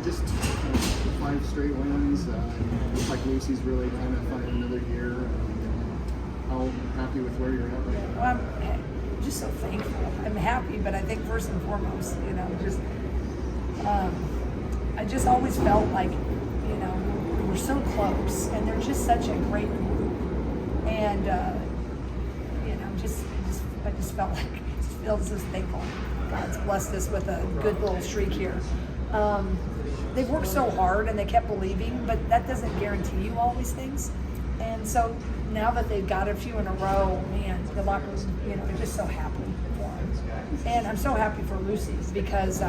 just 5 straight wins. Looks like Lucy's really kind of finding another year. How happy with where you're at right now? Well, I'm just so thankful. I'm happy, but I think first and foremost, I just always felt like, we were so close, and they're just such a great group. And, I just felt like, feels just thankful. God's blessed us with a good little streak here. They've worked so hard and they kept believing, but that doesn't guarantee you all these things. And so now that they've got a few in a row, man, the locker room, they're just so happy for them. And I'm so happy for Lucy because,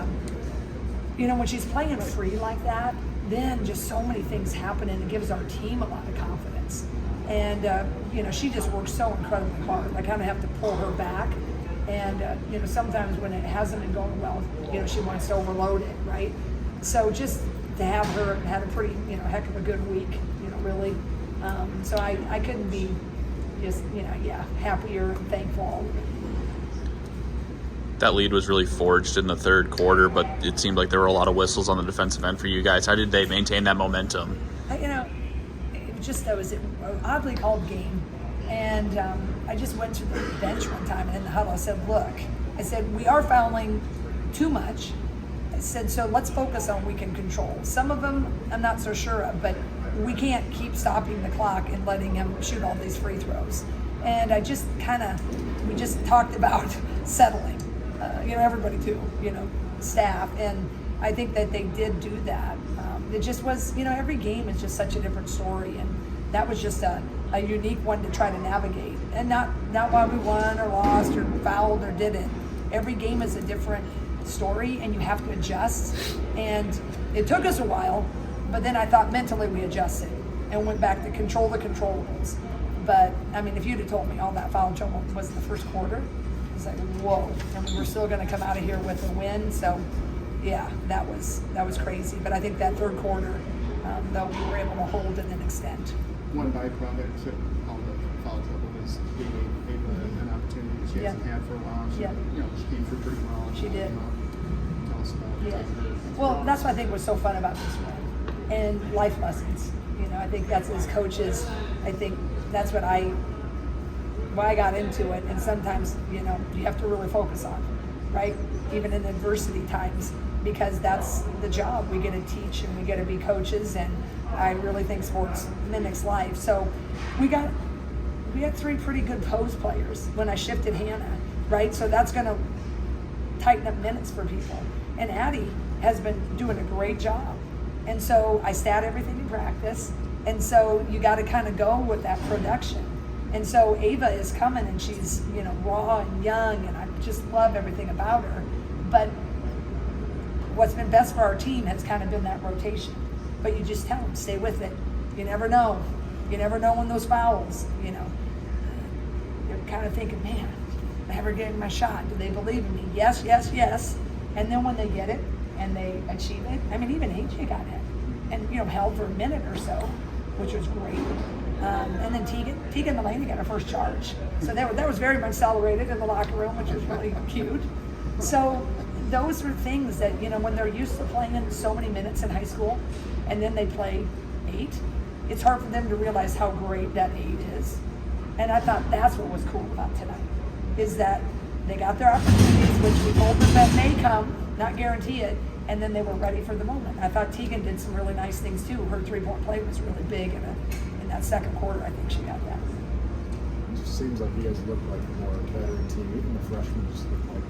when she's playing free like that, then just so many things happen and it gives our team a lot of confidence. And, she just works so incredibly hard. I kind of have to pull her back. And, sometimes when it hasn't been going well, she wants to overload it, right? So just to have her had a pretty, heck of a good week, really. So I couldn't be just, happier and thankful. That lead was really forged in the third quarter, but it seemed like there were a lot of whistles on the defensive end for you guys. How did they maintain that momentum? That was an oddly called game. And I just went to the bench one time and in the huddle I said, look, we are fouling too much. I said, so let's focus on what we can control. Some of them I'm not so sure of, but we can't keep stopping the clock and letting him shoot all these free throws. And we just talked about settling, everybody too, staff. And I think that they did do that. It just was, every game is just such a different story. And that was just a unique one to try to navigate. And not why we won or lost or fouled or didn't. Every game is a different story and you have to adjust. And it took us a while, but then I thought mentally we adjusted and went back to control the controllables. But, if you'd have told me all that foul trouble was in the first quarter, it's like, whoa. We're still going to come out of here with a win. So, yeah, that was crazy. But I think that third quarter, though, we were able to hold and then extend. One byproduct of all the foul trouble is giving Ava an opportunity she hasn't had for a while. She came through pretty well. She did. Tell us about it. Well, that's what I think was so fun about this one. And life lessons. I think that's as coaches, I think that's why I got into it. And sometimes, you have to really focus on, right? Even in adversity times, because that's the job. We get to teach and we get to be coaches, and I really think sports mimics life. So we had 3 pretty good post players when I shifted Hannah, right? So that's going to tighten up minutes for people. And Addie has been doing a great job. And so I stat everything in practice. And so you got to kind of go with that production. And so Ava is coming and she's, raw and young, and I just love everything about her. But what's been best for our team has kind of been that rotation. But you just tell them, stay with it. You never know. You never know when those fouls, you're kind of thinking, man, am I ever getting my shot? Do they believe in me? Yes, yes, yes. And then when they get it and they achieve it, even AJ got it and, held for a minute or so, which was great. And then Tegan Mulaney got her first charge. So that was very much celebrated in the locker room, which was really cute. So those are things that, when they're used to playing in so many minutes in high school and then they play 8, it's hard for them to realize how great that 8 is. And I thought that's what was cool about tonight, is that they got their opportunities, which we told them that may come, not guarantee it, and then they were ready for the moment. I thought Tegan did some really nice things too. Her 3-point play was really big in that second quarter. I think she got that. It just seems like you guys look like a more veteran team. Even the freshmen just look like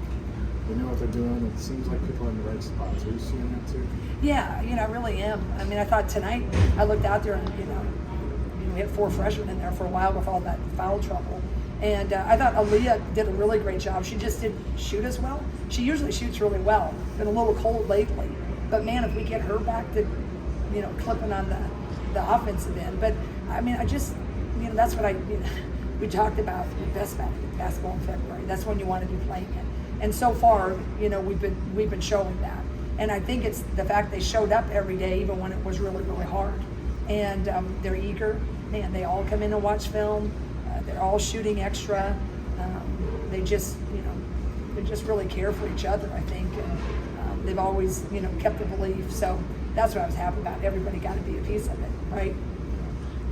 they know what they're doing. It seems like people are in the right spots. Are you seeing that too? Yeah, I really am. I thought tonight I looked out there and we had 4 freshmen in there for a while with all that foul trouble. And I thought Aaliyah did a really great job. She just didn't shoot as well. She usually shoots really well. Been a little cold lately. But man, if we get her back to, clipping on the offensive end. But I just, that's what we talked about the best basketball in February. That's when you want to be playing it. And so far, we've been showing that. And I think it's the fact they showed up every day, even when it was really, really hard. And they're eager. Man, they all come in and watch film. They're all shooting extra. They just, they just really care for each other, I think. And they've always, kept the belief. So that's what I was happy about. Everybody got to be a piece of it, right?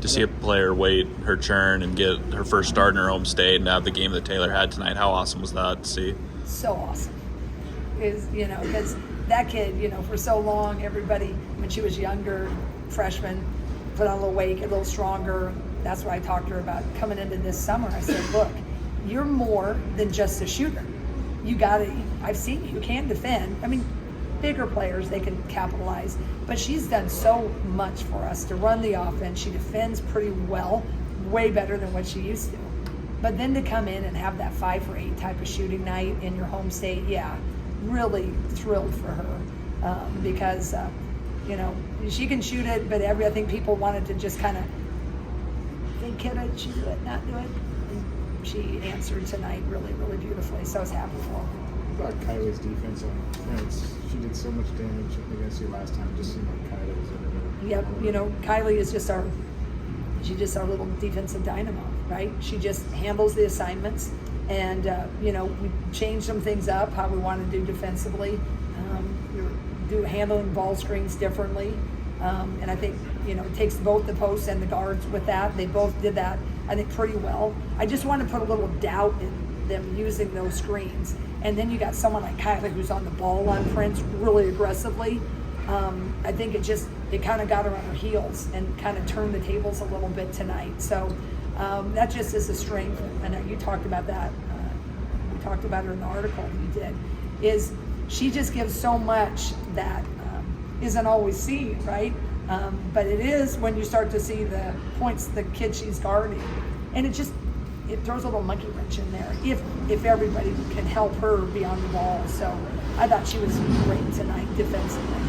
To see a player wait her turn and get her first start in her home state and have the game that Taylor had tonight, how awesome was that to see? So awesome. Because that kid, for so long, everybody, when she was younger, freshman, put on a little weight, get a little stronger. That's what I talked to her about coming into this summer. I said, look, you're more than just a shooter. I've seen you can defend. I mean, bigger players, they can capitalize, but she's done so much for us to run the offense. She defends pretty well, way better than what she used to. But then to come in and have that 5 for 8 type of shooting night in your home state, really thrilled for her because she can shoot it, but I think people wanted to just kind of think, can she do it, not do it? And she answered tonight really, really beautifully, so I was happy for her. What about Kylie's defense on France? She did so much damage against you last time. It just seemed like Kylie was everywhere. Yep, Kylie is just our little defensive dynamo, right? She just handles the assignments, and we changed some things up how we want to do defensively. We're handling ball screens differently, and I think it takes both the posts and the guards with that. They both did that, I think, pretty well. I just want to put a little doubt in them using those screens. And then you got someone like Kylie who's on the ball on Prince really aggressively. I think it kind of got her on her heels and kind of turned the tables a little bit tonight. So that just is a strength. I know you talked about that. We talked about her in the article you did. Is she just gives so much that isn't always seen, right? But it is when you start to see the points the kid she's guarding. And it throws a little monkey wrench in there if everybody can help her be on the ball. So I thought she was great tonight defensively.